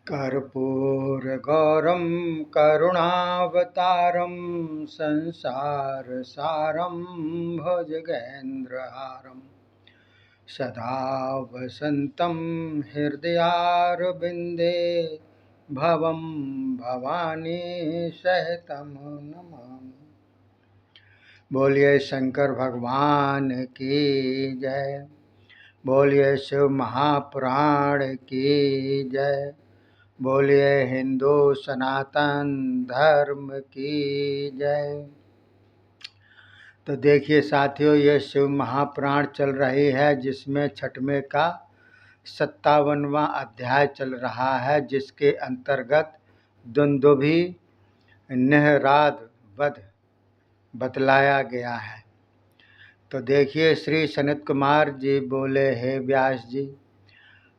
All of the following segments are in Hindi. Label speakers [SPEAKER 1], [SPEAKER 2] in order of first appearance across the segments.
[SPEAKER 1] कर्पूरगौरं करुणावतारं संसारसारं भुजगेन्द्रहारं सदा वसन्तं हृदयारविन्दे भवं भवानी सहितं नमामि। बोलिए शंकर भगवान की जय। बोलिए शिव महापुराण की जय। बोलिए हिंदू सनातन धर्म की जय। तो देखिए साथियों, ये शिव महापुराण चल रही है जिसमें छठवें का 57वां अध्याय चल रहा है, जिसके अंतर्गत दुंदुभि निहराद वध बतलाया गया है। तो देखिए श्री सनत कुमार जी बोले, हे व्यास जी,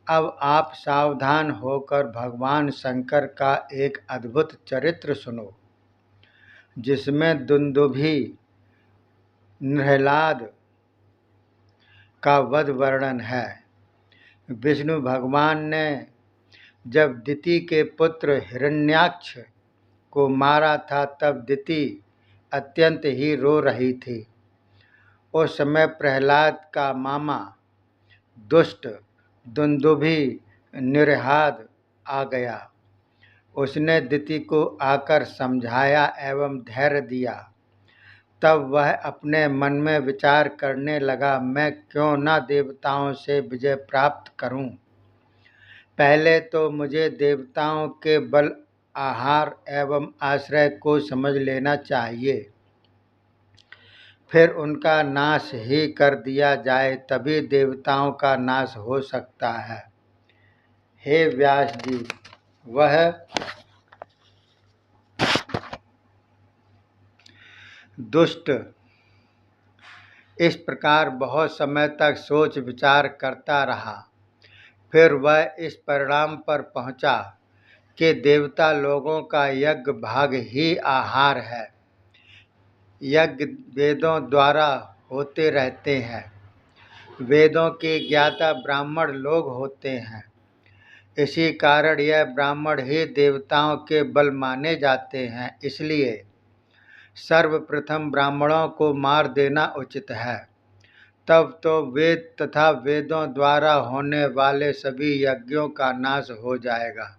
[SPEAKER 1] अब आप सावधान होकर भगवान शंकर का एक अद्भुत चरित्र सुनो, जिसमें दुंदुभि निहलाद का वध वर्णन है। विष्णु भगवान ने जब दिति के पुत्र हिरण्याक्ष को मारा था, तब दिति अत्यंत ही रो रही थी। उस समय प्रहलाद का मामा दुष्ट दुंदुभि निरहाद आ गया। उसने दिति को आकर समझाया एवं धैर्य दिया। तब वह अपने मन में विचार करने लगा, मैं क्यों न देवताओं से विजय प्राप्त करूं। पहले तो मुझे देवताओं के बल, आहार एवं आश्रय को समझ लेना चाहिए, फिर उनका नाश ही कर दिया जाए, तभी देवताओं का नाश हो सकता है। हे व्यास जी, वह दुष्ट इस प्रकार बहुत समय तक सोच विचार करता रहा। फिर वह इस परिणाम पर पहुंचा कि देवता लोगों का यज्ञ भाग ही आहार है। यज्ञ वेदों द्वारा होते रहते हैं। वेदों के ज्ञाता ब्राह्मण लोग होते हैं। इसी कारण यह ब्राह्मण ही देवताओं के बल माने जाते हैं। इसलिए सर्वप्रथम ब्राह्मणों को मार देना उचित है। तब तो वेद तथा वेदों द्वारा होने वाले सभी यज्ञों का नाश हो जाएगा।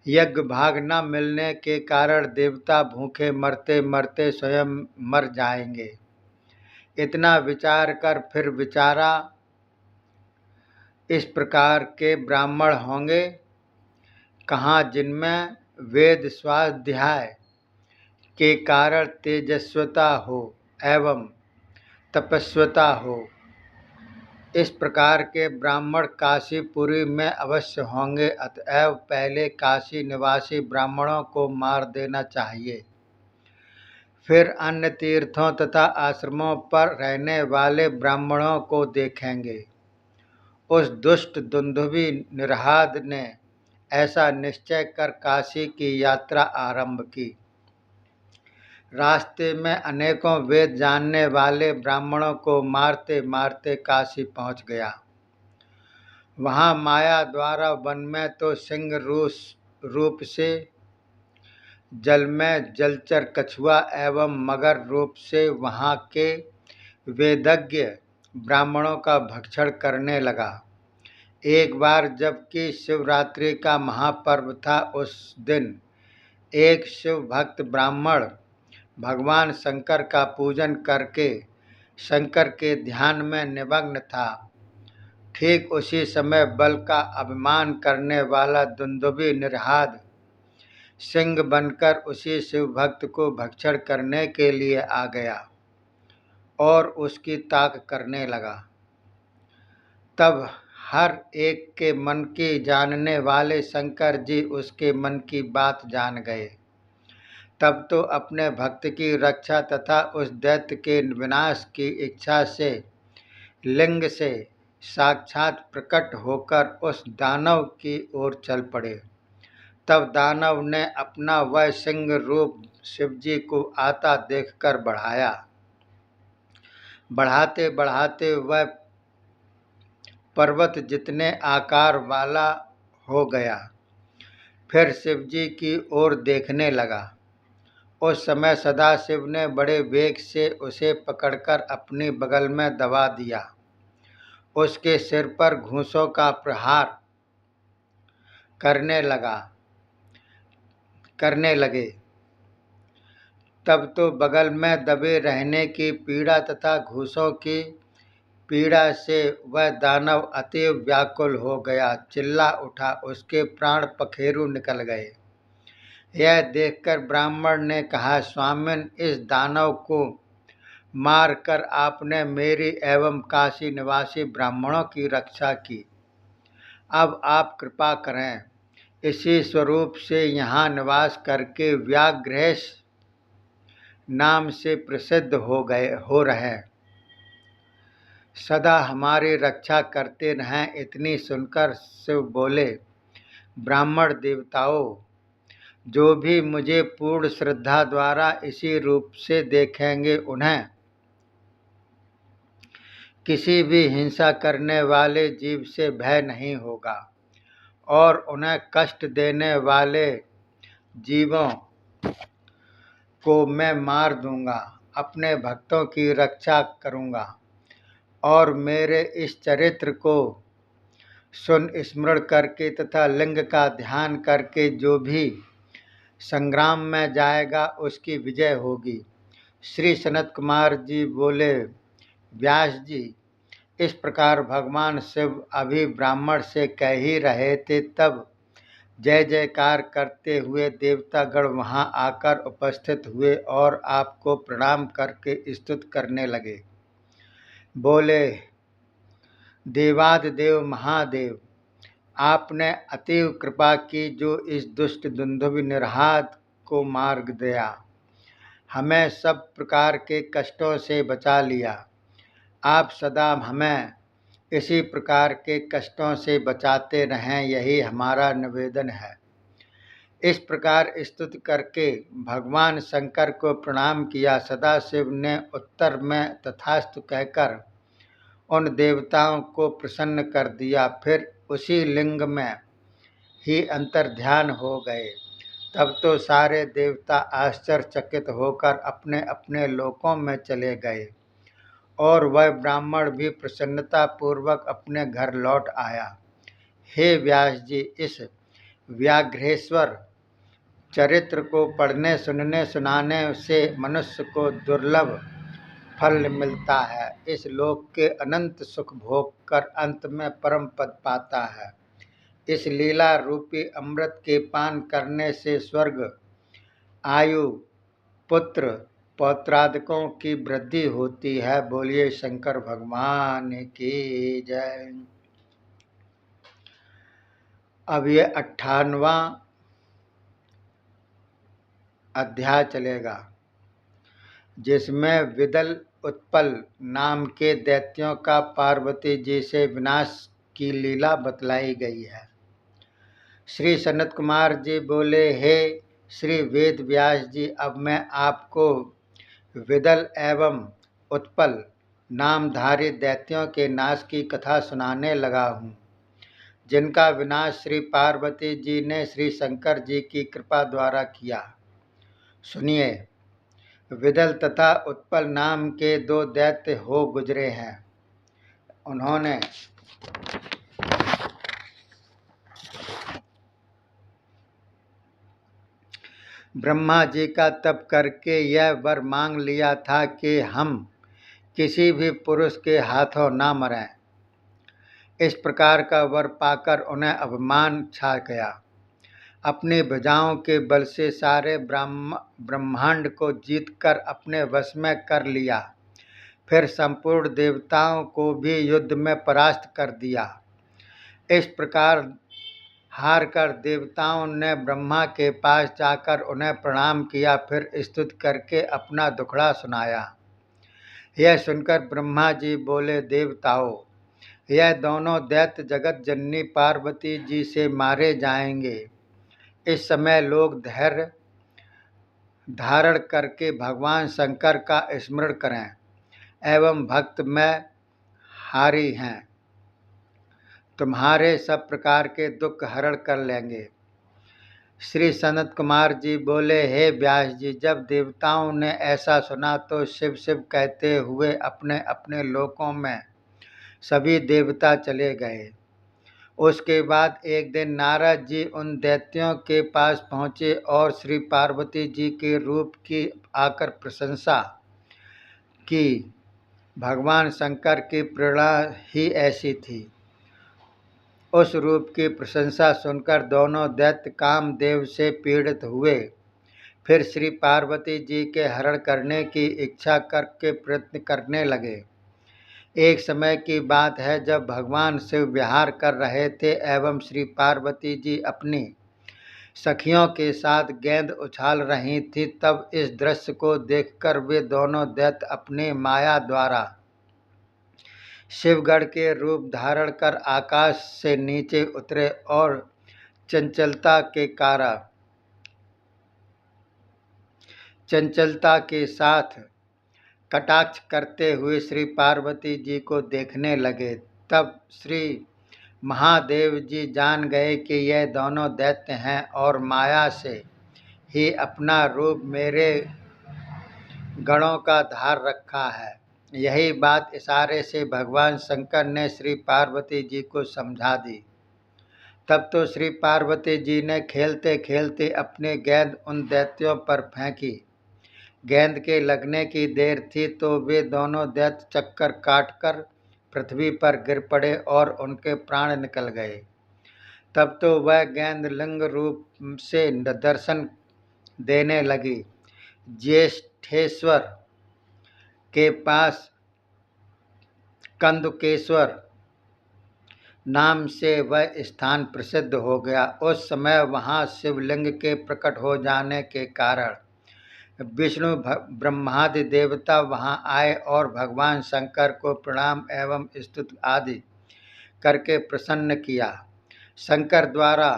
[SPEAKER 1] यज्ञ भाग न मिलने के कारण देवता भूखे मरते मरते स्वयं मर जाएंगे। इतना विचार कर फिर विचारा, इस प्रकार के ब्राह्मण होंगे कहाँ जिनमें वेद स्वाध्याय के कारण तेजस्वता हो एवं तपस्वता हो। इस प्रकार के ब्राह्मण काशीपुरी में अवश्य होंगे। अतएव पहले काशी निवासी ब्राह्मणों को मार देना चाहिए, फिर अन्य तीर्थों तथा आश्रमों पर रहने वाले ब्राह्मणों को देखेंगे। उस दुष्ट दुंदुभि निरहाद ने ऐसा निश्चय कर काशी की यात्रा आरंभ की। रास्ते में अनेकों वेद जानने वाले ब्राह्मणों को मारते मारते काशी पहुंच गया। वहां माया द्वारा वन में तो सिंह रूप से, जल में जलचर कछुआ एवं मगर रूप से वहां के वेदज्ञ ब्राह्मणों का भक्षण करने लगा। एक बार जबकि शिवरात्रि का महापर्व था, उस दिन एक शिव भक्त ब्राह्मण भगवान शंकर का पूजन करके शंकर के ध्यान में निमग्न था। ठीक उसी समय बल का अभिमान करने वाला दुंदुभि निरहाद सिंह बनकर उसी शिव भक्त को भक्षण करने के लिए आ गया और उसकी ताक करने लगा। तब हर एक के मन की जानने वाले शंकर जी उसके मन की बात जान गए। तब तो अपने भक्त की रक्षा तथा उस दैत्य के विनाश की इच्छा से लिंग से साक्षात प्रकट होकर उस दानव की ओर चल पड़े। तब दानव ने अपना वह सिंह रूप शिवजी को आता देखकर बढ़ाया। बढ़ाते बढ़ाते वह पर्वत जितने आकार वाला हो गया। फिर शिव जी की ओर देखने लगा। उस समय सदाशिव ने बड़े वेग से उसे पकड़कर अपनी बगल में दबा दिया। उसके सिर पर घूंसों का प्रहार करने लगे। तब तो बगल में दबे रहने की पीड़ा तथा घूंसों की पीड़ा से वह दानव अतीव व्याकुल हो गया, चिल्ला उठा, उसके प्राण पखेरु निकल गए। यह देखकर ब्राह्मण ने कहा, स्वामिन, इस दानव को मार कर आपने मेरी एवं काशी निवासी ब्राह्मणों की रक्षा की। अब आप कृपा करें, इसी स्वरूप से यहाँ निवास करके व्याघ्रेश नाम से प्रसिद्ध हो रहे, सदा हमारी रक्षा करते रहें। इतनी सुनकर शिव बोले, ब्राह्मण देवताओं, जो भी मुझे पूर्ण श्रद्धा द्वारा इसी रूप से देखेंगे, उन्हें किसी भी हिंसा करने वाले जीव से भय नहीं होगा और उन्हें कष्ट देने वाले जीवों को मैं मार दूंगा, अपने भक्तों की रक्षा करूंगा और मेरे इस चरित्र को सुन स्मरण करके तथा लिंग का ध्यान करके जो भी संग्राम में जाएगा उसकी विजय होगी। श्री सनत कुमार जी बोले, व्यास जी, इस प्रकार भगवान शिव अभी ब्राह्मण से कह ही रहे थे, तब जय जयकार करते हुए देवतागण वहां आकर उपस्थित हुए और आपको प्रणाम करके स्तुति करने लगे। बोले, देवादिदेव महादेव, आपने अतीव कृपा की जो इस दुष्ट दुंदुभि निरहाद को मार दिया, हमें सब प्रकार के कष्टों से बचा लिया। आप सदा हमें इसी प्रकार के कष्टों से बचाते रहें, यही हमारा निवेदन है। इस प्रकार स्तुति करके भगवान शंकर को प्रणाम किया। सदाशिव ने उत्तर में तथास्तु कहकर उन देवताओं को प्रसन्न कर दिया। फिर उसी लिंग में ही अंतर्ध्यान हो गए। तब तो सारे देवता आश्चर्यचकित होकर अपने अपने लोकों में चले गए और वह ब्राह्मण भी प्रसन्नता पूर्वक अपने घर लौट आया। हे व्यास जी, इस व्याघ्रेश्वर चरित्र को पढ़ने, सुनने, सुनाने से मनुष्य को दुर्लभ फल मिलता है। इस लोक के अनंत सुख भोग कर अंत में परम पद पाता है। इस लीला रूपी अमृत के पान करने से स्वर्ग, आयु, पुत्र, पौत्रादिकों की वृद्धि होती है। बोलिए शंकर भगवान की जय। अब ये 58वां अध्याय चलेगा, जिसमें विदल उत्पल नाम के दैत्यों का पार्वती जी से विनाश की लीला बतलाई गई है। श्री सनत कुमार जी बोले, हे श्री वेद व्यास जी, अब मैं आपको विदल एवं उत्पल नामधारी दैत्यों के नाश की कथा सुनाने लगा हूँ, जिनका विनाश श्री पार्वती जी ने श्री शंकर जी की कृपा द्वारा किया। सुनिए, विदल तथा उत्पल नाम के दो दैत्य हो गुजरे हैं। उन्होंने ब्रह्मा जी का तप करके यह वर मांग लिया था कि हम किसी भी पुरुष के हाथों ना मरें। इस प्रकार का वर पाकर उन्हें अभिमान छा गया। अपनी भुजाओं के बल से सारे ब्रह्मांड को जीतकर अपने वश में कर लिया। फिर संपूर्ण देवताओं को भी युद्ध में परास्त कर दिया। इस प्रकार हार कर देवताओं ने ब्रह्मा के पास जाकर उन्हें प्रणाम किया। फिर स्तुति करके अपना दुखड़ा सुनाया। यह सुनकर ब्रह्मा जी बोले, देवताओं, यह दोनों दैत्य जगत जननी पार्वती जी से मारे जाएंगे। इस समय लोग धैर्य धारण करके भगवान शंकर का स्मरण करें एवं भक्त में हारी हैं, तुम्हारे सब प्रकार के दुख हरण कर लेंगे। श्री सनत कुमार जी बोले, हे व्यास जी, जब देवताओं ने ऐसा सुना तो शिव शिव कहते हुए अपने अपने लोकों में सभी देवता चले गए। उसके बाद एक दिन नारद जी उन दैत्यों के पास पहुँचे और श्री पार्वती जी के रूप की आकर प्रशंसा की। भगवान शंकर की प्रेरणा ही ऐसी थी। उस रूप की प्रशंसा सुनकर दोनों दैत्य कामदेव से पीड़ित हुए। फिर श्री पार्वती जी के हरण करने की इच्छा करके प्रयत्न करने लगे। एक समय की बात है, जब भगवान शिव विहार कर रहे थे एवं श्री पार्वती जी अपनी सखियों के साथ गेंद उछाल रही थी, तब इस दृश्य को देखकर वे दोनों दैत्य अपनी माया द्वारा शिवगढ़ के रूप धारण कर आकाश से नीचे उतरे और चंचलता के साथ कटाक्ष करते हुए श्री पार्वती जी को देखने लगे। तब श्री महादेव जी जान गए कि यह दोनों दैत्य हैं और माया से ही अपना रूप मेरे गणों का धार रखा है। यही बात इशारे से भगवान शंकर ने श्री पार्वती जी को समझा दी। तब तो श्री पार्वती जी ने खेलते खेलते अपनी गेंद उन दैत्यों पर फेंकी। गेंद के लगने की देर थी तो वे दोनों दैत्य चक्कर काटकर पृथ्वी पर गिर पड़े और उनके प्राण निकल गए। तब तो वह गेंद लिंग रूप से दर्शन देने लगी। ज्येष्ठेश्वर के पास कंदुकेश्वर नाम से वह स्थान प्रसिद्ध हो गया। उस समय वहाँ शिवलिंग के प्रकट हो जाने के कारण विष्णु ब्रह्मादि देवता वहाँ आए और भगवान शंकर को प्रणाम एवं स्तुति आदि करके प्रसन्न किया। शंकर द्वारा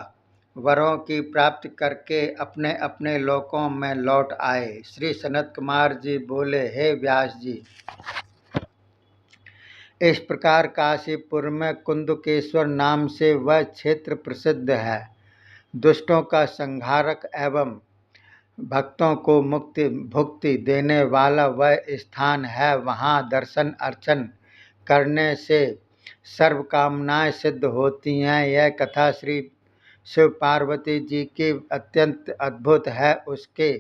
[SPEAKER 1] वरों की प्राप्ति करके अपने अपने लोकों में लौट आए। श्री सनत कुमार जी बोले, हे व्यास जी, इस प्रकार काशीपुर में कुंदकेश्वर नाम से वह क्षेत्र प्रसिद्ध है। दुष्टों का संहारक एवं भक्तों को मुक्ति भुक्ति देने वाला वह स्थान है। वहाँ दर्शन अर्चन करने से सर्व कामनाएं सिद्ध होती हैं। यह कथा श्री शिव पार्वती जी की अत्यंत अद्भुत है। उसके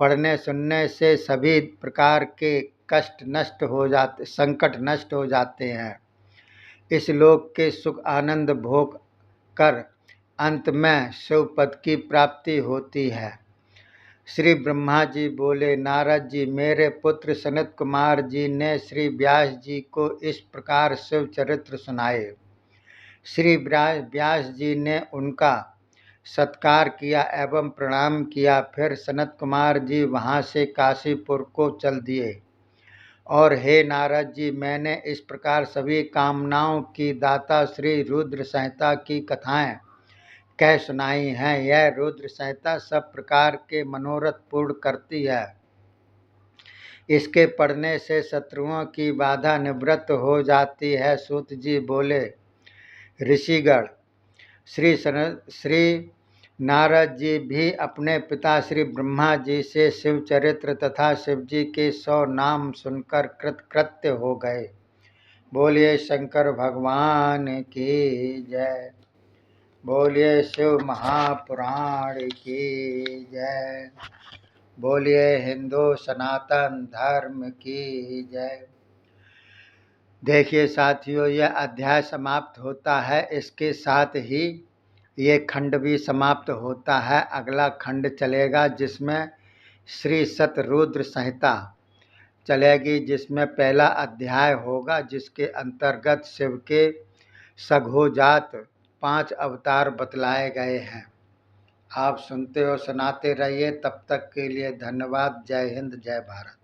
[SPEAKER 1] पढ़ने सुनने से सभी प्रकार के संकट नष्ट हो जाते हैं। इस लोक के सुख आनंद भोग कर अंत में शिव पद की प्राप्ति होती है। श्री ब्रह्मा जी बोले, नारद जी, मेरे पुत्र सनत कुमार जी ने श्री व्यास जी को इस प्रकार शिव चरित्र सुनाए। श्री व्यास जी ने उनका सत्कार किया एवं प्रणाम किया। फिर सनत कुमार जी वहाँ से काशीपुर को चल दिए। और हे नारद जी, मैंने इस प्रकार सभी कामनाओं की दाता श्री रुद्र संहिता की कथाएं कह सुनाई हैं। यह रुद्र संहिता सब प्रकार के मनोरथ पूर्ण करती है। इसके पढ़ने से शत्रुओं की बाधा निवृत्त हो जाती है। सूत जी बोले, ऋषिगण, श्री नारद जी भी अपने पिता श्री ब्रह्मा जी से शिव चरित्र तथा शिव जी के 100 नाम सुनकर कृतकृत्य हो गए। बोलिए शंकर भगवान की जय। बोलिए शिव महापुराण की जय। बोलिए हिंदू सनातन धर्म की जय। देखिए साथियों, यह अध्याय समाप्त होता है। इसके साथ ही ये खंड भी समाप्त होता है। अगला खंड चलेगा जिसमें श्री सतरुद्र संहिता चलेगी, जिसमें पहला अध्याय होगा, जिसके अंतर्गत शिव के सघोजात 5 अवतार बतलाए गए हैं। आप सुनते और सुनाते रहिए। तब तक के लिए धन्यवाद। जय हिंद, जय भारत।